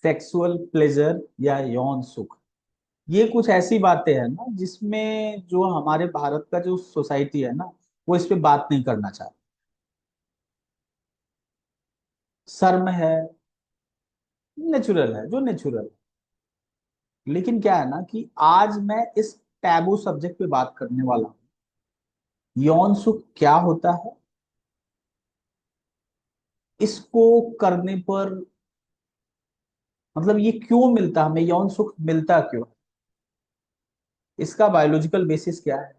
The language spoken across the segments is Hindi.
सेक्सुअल प्लेजर या यौन सुख, ये कुछ ऐसी बातें हैं ना जिसमें जो हमारे भारत का जो सोसाइटी है ना, वो इस पे बात नहीं करना चाहती। शर्म है, नेचुरल है जो नेचुरल है। लेकिन क्या है ना कि आज मैं इस टैबू सब्जेक्ट पे बात करने वाला हूँ। यौन सुख क्या होता है, इसको करने पर मतलब ये क्यों मिलता, हमें यौन सुख मिलता क्यों है, इसका बायोलॉजिकल बेसिस क्या है,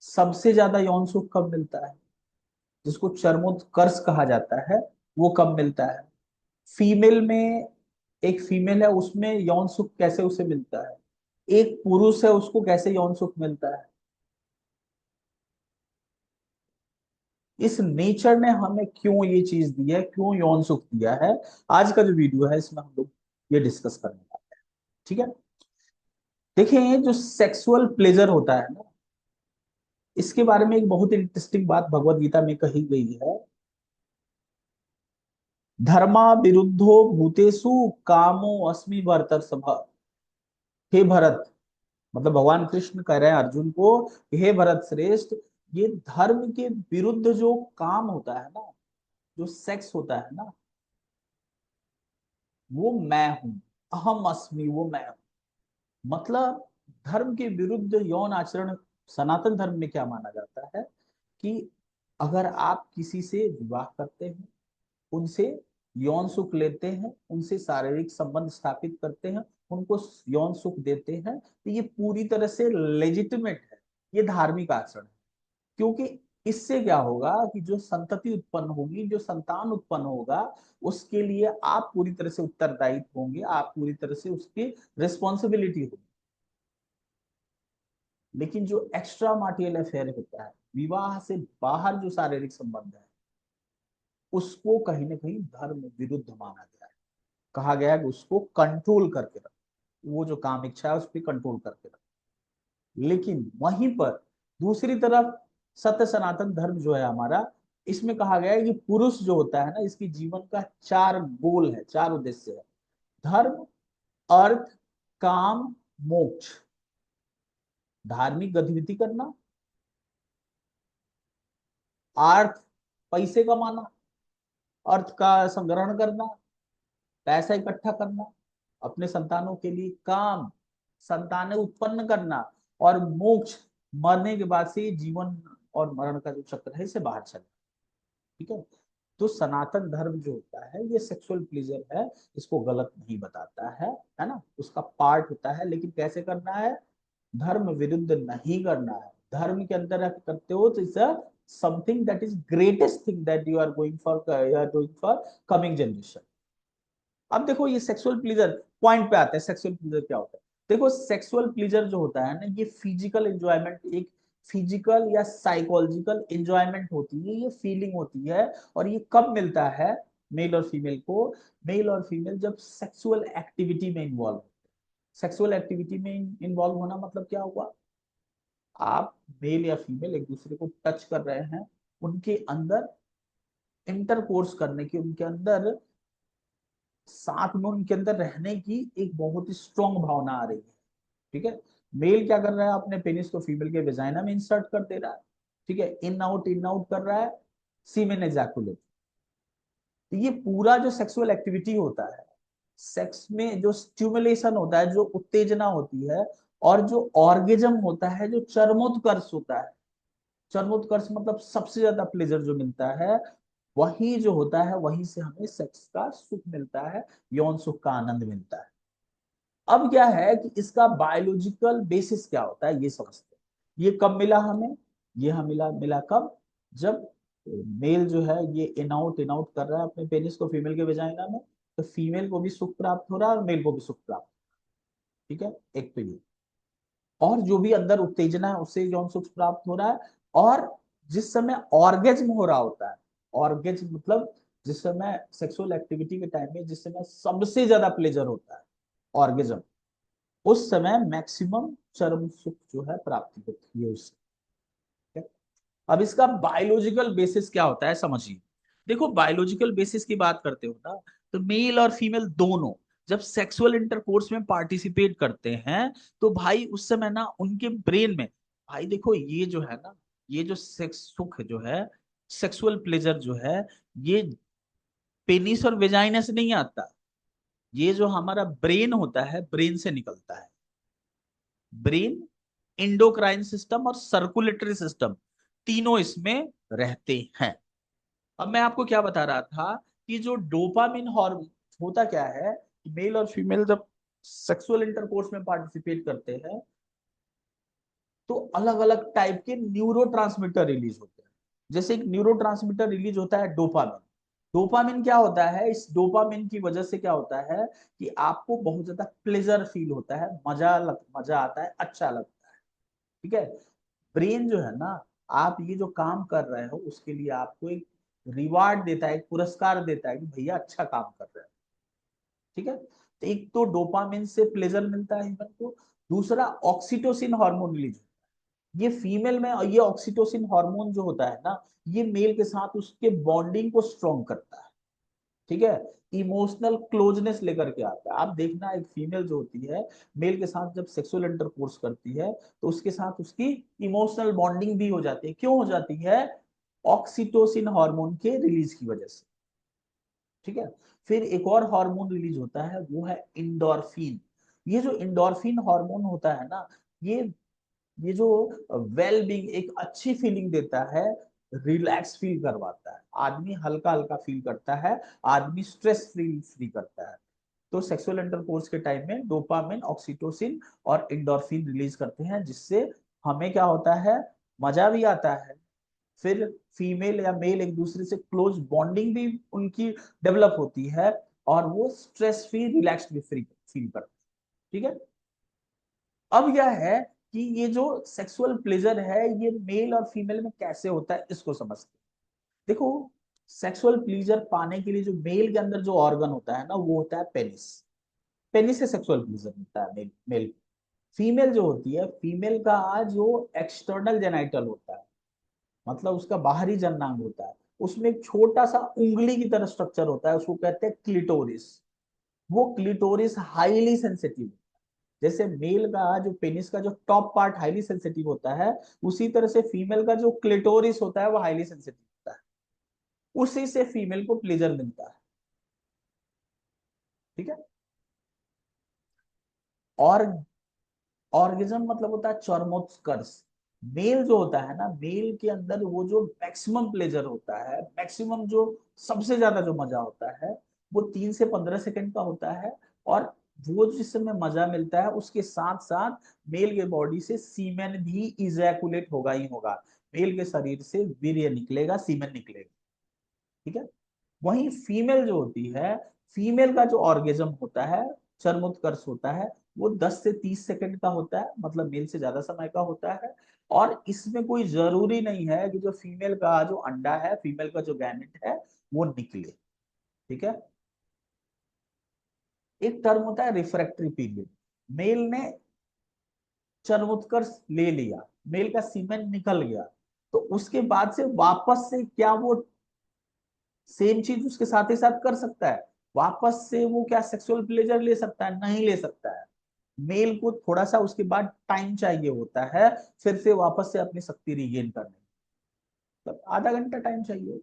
सबसे ज्यादा यौन सुख कब मिलता है, जिसको चर्मोत्कर्ष कहा जाता है, वो कब मिलता है। फीमेल में, एक फीमेल है उसमें यौन सुख कैसे उसे मिलता है, एक पुरुष है उसको कैसे यौन सुख मिलता है। इस नेचर ने हमें क्यों ये चीज दी है, क्यों यौन सुख दिया है, आज का जो वीडियो है इसमें हम लोग ये डिस्कस करने वाले हैं। ठीक है। देखिए, जो सेक्सुअल प्लेजर होता है ना, इसके बारे में एक बहुत इंटरेस्टिंग बात भगवत गीता में कही गई है। धर्मा विरुद्धो भूतेषु कामो अस्मि भरतर सभा। हे भरत, मतलब भगवान कृष्ण कह रहे हैं अर्जुन को कि हे भरत श्रेष्ठ, ये धर्म के विरुद्ध जो काम होता है ना, जो सेक्स होता है ना, वो मैं हूं। अहम अस्मि, वो मैं हूं। मतलब धर्म के विरुद्ध यौन आचरण सनातन धर्म में क्या माना जाता है कि अगर आप किसी से विवाह करते हैं, उनसे यौन सुख लेते हैं, उनसे शारीरिक संबंध स्थापित करते हैं, उनको यौन सुख देते हैं, तो ये पूरी तरह से लेजिटिमेट है, ये धार्मिक आचरण है। क्योंकि इससे क्या होगा कि जो संतति उत्पन्न होगी, जो संतान उत्पन्न होगा, उसके लिए आप पूरी तरह से उत्तरदायित्व होंगे, आप पूरी तरह से उसकी रिस्पॉन्सिबिलिटी होगी। लेकिन जो एक्स्ट्रा मार्टियल अफेयर होता है, विवाह से बाहर जो शारीरिक संबंध है, उसको कहीं ना कहीं धर्म विरुद्ध माना गया है। कहा गया है कि उसको कंट्रोल करके रखो, वो जो काम इच्छा है उस पर कंट्रोल करके रखो। लेकिन वहीं पर दूसरी तरफ सत्य सनातन धर्म जो है हमारा, इसमें कहा गया है कि पुरुष जो होता है ना, इसकी जीवन का चार गोल है, चार उद्देश्य है। धर्म, अर्थ, काम, मोक्ष। धार्मिक गतिविधि करना, अर्थ पैसे कमाना, अर्थ का संग्रहण करना, पैसा इकट्ठा करना, अपने संतानों के लिए काम, संतानें उत्पन्न करना, और मोक्ष, मरने के बाद से जीवन और मरण का जो चक्र है इसे बाहर चलना। ठीक है। तो सनातन धर्म जो होता है, ये सेक्सुअल प्लेजर है, इसको गलत नहीं बताता है ना, उसका पार्ट होता है। लेकिन कैसे करना है, धर्म विरुद्ध नहीं करना है। धर्म के अंदर आप करते हो तो it's something that is greatest thing that you are doing for coming generation. अब देखो, ये सेक्सुअल प्लीजर पॉइंट पे आता है, सेक्सुअल प्लीजर क्या होता है। देखो, सेक्सुअल प्लीजर जो होता है ना, ये फिजिकल एंजॉयमेंट, एक फिजिकल या साइकोलॉजिकल एंजॉयमेंट होती है, ये फीलिंग होती है। और ये कब मिलता है मेल और फीमेल को, मेल और फीमेल जब सेक्सुअल एक्टिविटी में इन्वॉल्व, सेक्सुअल एक्टिविटी में इन्वॉल्व होना मतलब क्या हुआ, आप मेल या फीमेल एक दूसरे को टच कर रहे हैं, उनके अंदर इंटरकोर्स करने की, उनके अंदर साथ में उनके अंदर रहने की एक बहुत ही स्ट्रॉन्ग भावना आ रही है। ठीक है। मेल क्या कर रहा है, अपने पेनिस को फीमेल के वेजाइना में इंसर्ट कर दे रहा है। ठीक है, इन आउट कर रहा है, सीमेन एजैकुलेट। तो ये पूरा जो सेक्सुअल एक्टिविटी होता है, सेक्स में जो स्टिमुलेशन होता है, जो उत्तेजना होती है, और जो ऑर्गेजम होता है, जो चरमोत्कर्ष होता है, चरमोत्कर्ष मतलब सबसे ज्यादा प्लेजर जो मिलता है, वही जो होता है, वहीं से हमें सेक्स का सुख मिलता है, यौन सुख का आनंद मिलता है। अब क्या है कि इसका बायोलॉजिकल बेसिस क्या होता है, ये समझते हैं। ये कब मिला हमें, ये हमें मिला मिला कब, जब मेल जो है ये इन आउट कर रहा है अपने पेनिस को फीमेल के वेजाइना में, तो फीमेल को भी सुख प्राप्त हो रहा है और मेल को भी सुख प्राप्त। ठीक है, एक तो ये, और जो भी अंदर उत्तेजना है उससे यौन सुख प्राप्त हो रहा है। और जिस समय ऑर्गेज्म हो रहा होता है, ऑर्गेज्म मतलब जिस समय सेक्सुअल एक्टिविटी के टाइम में जिस समय सबसे ज्यादा प्लेजर होता है, ऑर्गेज्म, उस समय मैक्सिमम चरम सुख जो है प्राप्ति होती है उससे। ठीक है? अब इसका बायोलॉजिकल बेसिस क्या होता है समझिए। देखो, बायोलॉजिकल बेसिस की बात करते हो ना, तो मेल और फीमेल दोनों जब सेक्सुअल इंटरकोर्स में पार्टिसिपेट करते हैं तो भाई उस समय ना उनके ब्रेन में, भाई देखो ये जो है ना, ये जो सेक्स सुख जो है, सेक्सुअल प्लेजर जो है, ये पेनिस और वेजाइना से नहीं आता। ये जो हमारा ब्रेन होता है, ब्रेन से निकलता है। ब्रेन, इंडोक्राइन सिस्टम और सर्कुलेटरी सिस्टम, तीनों इसमें रहते हैं। अब मैं आपको क्या बता रहा था कि जो डोपामिन हार्मोन होता क्या है, मेल और फीमेल जब सेक्सुअल इंटरकोर्स में पार्टिसिपेट करते हैं तो अलग अलग टाइप के न्यूरोट्रांसमीटर रिलीज होते हैं। जैसे एक न्यूरोट्रांसमीटर रिलीज होता है डोपामिन। डोपामिन क्या होता है, इस डोपामिन की वजह से क्या होता है कि आपको बहुत ज्यादा प्लेजर फील होता है, मजा आता है, अच्छा लगता है। ठीक है। ब्रेन जो है ना, आप ये जो काम कर रहे हो उसके लिए आपको एक रिवार्ड देता है, एक पुरस्कार देता है कि भैया अच्छा काम कर रहे हैं। ठीक है। तो एक तो डोपामिन से प्लेजर मिलता है ह्यूमन को, दूसरा ऑक्सीटोसिन हार्मोन रिलीज। ये फीमेल में, और ये ऑक्सीटोसिन हार्मोन जो होता है ना, ये मेल के साथ उसके बॉन्डिंग को स्ट्रॉन्ग करता है। ठीक है। इमोशनल क्लोजनेस लेकर के आता है। आप देखना एक फीमेल जो होती है, मेल के साथ जब सेक्सुअल इंटरकोर्स करती है तो उसके साथ उसकी इमोशनल बॉन्डिंग भी हो जाती है। क्यों हो जाती है? ऑक्सीटोसिन हार्मोन के रिलीज की वजह से। ठीक है। फिर एक और हार्मोन रिलीज होता है, वो है इंडोर्फिन। ये जो इंडोर्फिन हार्मोन होता है ना, ये ये जो वेल बींग, एक अच्छी फीलिंग देता है, रिलैक्स फील करवाता है, आदमी हल्का हल्का फील करता है, आदमी स्ट्रेस फ्री फ्री करता है। तो सेक्सुअल इंटरकोर्स के टाइम में डोपामिन, ऑक्सीटोसिन और इंडोर्फिन रिलीज करते हैं, जिससे हमें क्या होता है, मजा भी आता है। फिर फीमेल या मेल एक दूसरे से क्लोज बॉन्डिंग भी उनकी डेवलप होती है, और वो स्ट्रेस फ्री, रिलैक्स भी फ्री फील करते हैं। ठीक है। अब यह है कि ये जो सेक्सुअल प्लेजर है, ये मेल और फीमेल में कैसे होता है, इसको समझते हैं। देखो, सेक्सुअल प्लेजर पाने के लिए जो मेल के अंदर जो ऑर्गन होता है ना, वो होता है पेनिस। पेनिस से सेक्सुअल प्लेजर मिलता है मेल मेल। फीमेल जो होती है, फीमेल का जो एक्सटर्नल जेनाइटल होता है, मतलब उसका बाहरी जननांग होता है, उसमें एक छोटा सा उंगली की तरह स्ट्रक्चर होता है, उसको कहते हैं क्लिटोरिस। वो क्लिटोरिस हाईली सेंसिटिव। जैसे मेल का जो पेनिस का जो टॉप पार्ट हाईली सेंसिटिव होता है, उसी तरह से फीमेल का जो क्लिटोरिस होता है वो हाईली सेंसिटिव होता है। उसी से फीमेल को प्लेजर मिलता है। ठीक है। और ऑर्गेजम मतलब होता है चर्मोत्कर्ष। मेल जो होता है ना, मेल के अंदर वो जो मैक्सिमम प्लेजर होता है, मैक्सिमम जो सबसे ज्यादा जो मजा होता है, वो 3 से 15 सेकंड का होता है। और वो जिस समय मजा मिलता है, उसके साथ साथ मेल के बॉडी से सीमेन भी इजैकुलेट होगा ही होगा। मेल के शरीर से वीर्य निकलेगा, सीमेन निकलेगा। ठीक है। वहीं फीमेल जो होती है, फीमेल का जो ऑर्गेजम होता है, चर्मोत्कर्ष होता है, वो 10 से 30 सेकंड का होता है, मतलब मेल से ज्यादा समय का होता है। और इसमें कोई जरूरी नहीं है कि जो फीमेल का जो अंडा है, फीमेल का जो गैमेट है, वो निकले। ठीक है। एक टर्म होता है रिफ्रैक्टरी पीरियड। मेल ने चर्मोत्कर्ष ले लिया, मेल का सीमेन निकल गया, तो उसके बाद से वापस से क्या वो सेम चीज उसके साथ ही साथ कर सकता है? वापस से वो क्या सेक्सुअल प्लेजर ले सकता है? नहीं ले सकता है। मेल को थोड़ा सा उसके बाद टाइम चाहिए होता है, फिर से वापस से अपनी शक्ति रिगेन करने, मतलब आधा घंटा टाइम चाहिए।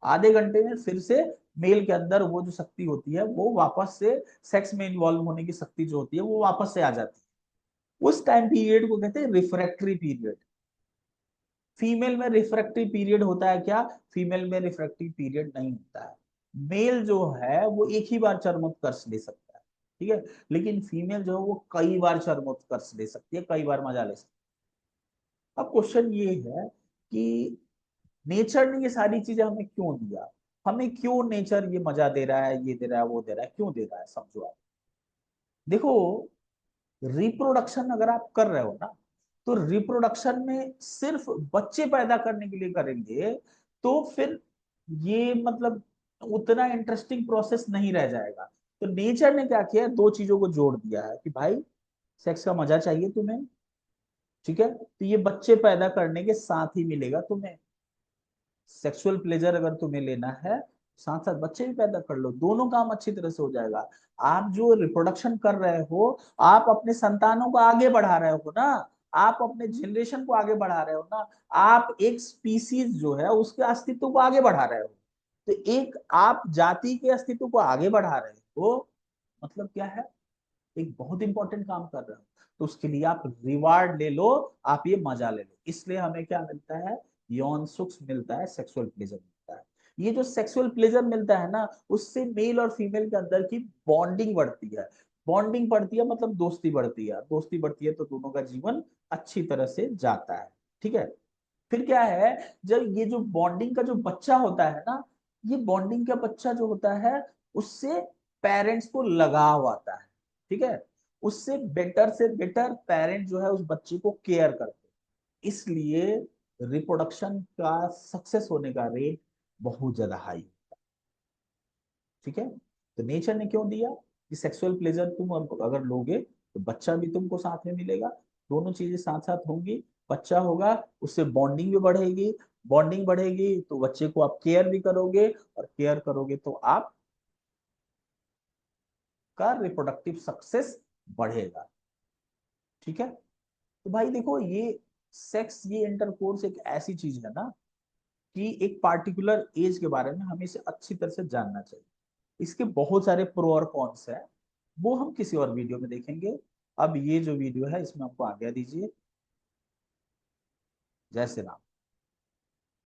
आधे घंटे में फिर से मेल के अंदर वो जो शक्ति होती है, वो वापस से सेक्स में इन्वॉल्व होने की शक्ति जो होती है, वो वापस से आ जाती है। उस टाइम पीरियड को कहते हैं रिफ्रैक्टरी पीरियड। फीमेल में रिफ्रैक्टरी पीरियड होता है क्या? फीमेल में रिफ्रैक्टरी पीरियड नहीं होता है। मेल जो है वो एक ही बार चर्मोत्कर्ष ले सकता है। ठीक है। लेकिन फीमेल जो है वो कई बार चर्मोत्कर्ष ले सकती है, कई बार मजा ले सकती है। अब क्वेश्चन ये है कि नेचर ने ये सारी चीजें हमें क्यों दिया? हमें क्यों नेचर ये मजा दे रहा है, ये दे रहा है, वो दे रहा है, क्यों दे रहा है? समझो आप। देखो, रिप्रोडक्शन अगर आप कर रहे हो ना, तो रिप्रोडक्शन में सिर्फ बच्चे पैदा करने के लिए करेंगे, तो फिर ये मतलब उतना इंटरेस्टिंग प्रोसेस नहीं रह जाएगा। तो नेचर ने क्या किया है, दो चीजों को जोड़ दिया है कि भाई सेक्स का मजा चाहिए तुम्हें, ठीक है, तो ये बच्चे पैदा करने के साथ ही मिलेगा तुम्हें। सेक्सुअल प्लेजर अगर तुम्हें लेना है, साथ साथ बच्चे भी पैदा कर लो, दोनों काम अच्छी तरह से हो जाएगा। आप जो रिप्रोडक्शन कर रहे हो, आप अपने संतानों को आगे बढ़ा रहे हो ना, आप अपने जनरेशन को आगे बढ़ा रहे हो ना, आप एक स्पीसीज जो है उसके अस्तित्व को आगे बढ़ा रहे हो। तो एक आप जाति के अस्तित्व को आगे बढ़ा रहे हो, मतलब क्या है, एक बहुत इंपॉर्टेंट काम कर रहे हो। तो उसके लिए आप रिवार्ड ले लो, आप ये मजा ले लो। इसलिए हमें क्या मिलता है, यौन सुख मिलता है, सेक्सुअल प्लेजर मिलता है। ये जो सेक्सुअल प्लेजर मिलता है ना, उससे मेल और फीमेल के अंदर की बॉन्डिंग बढ़ती है। बॉन्डिंग बढ़ती है मतलब दोस्ती बढ़ती है, दोस्ती बढ़ती है तो दोनों का जीवन अच्छी तरह से जाता है। ठीक है। फिर क्या है, जब ये जो बॉन्डिंग का जो बच्चा होता है ना, ये बॉन्डिंग का बच्चा जो होता है, उससे पेरेंट्स को लगाव आता है। ठीक है। उससे बेटर से बेटर पेरेंट जो है उस बच्चे को केयर करते हैं। इसलिए रिप्रोडक्शन का सक्सेस होने का रेट बहुत ज्यादा हाई। ठीक है। तो नेचर ने क्यों दिया कि सेक्सुअल प्लेजर तुम अगर लोगे तो बच्चा भी तुमको साथ में मिलेगा, दोनों चीजें साथ साथ होंगी, बच्चा होगा, उससे बॉन्डिंग भी बढ़ेगी, बॉन्डिंग बढ़ेगी तो बच्चे को आप केयर भी करोगे, और केयर करोगे तो आप का रिप्रोडक्टिव सक्सेस बढ़ेगा। ठीक है। तो भाई देखो, ये सेक्स, ये इंटरकोर्स एक ऐसी चीज है ना कि एक पार्टिकुलर एज के बारे में हमें इसे अच्छी तरह से जानना चाहिए। इसके बहुत सारे प्रो और कॉन्स है, वो हम किसी और वीडियो में देखेंगे। अब ये जो वीडियो है इसमें आपको आज्ञा दीजिए। जय श्री राम।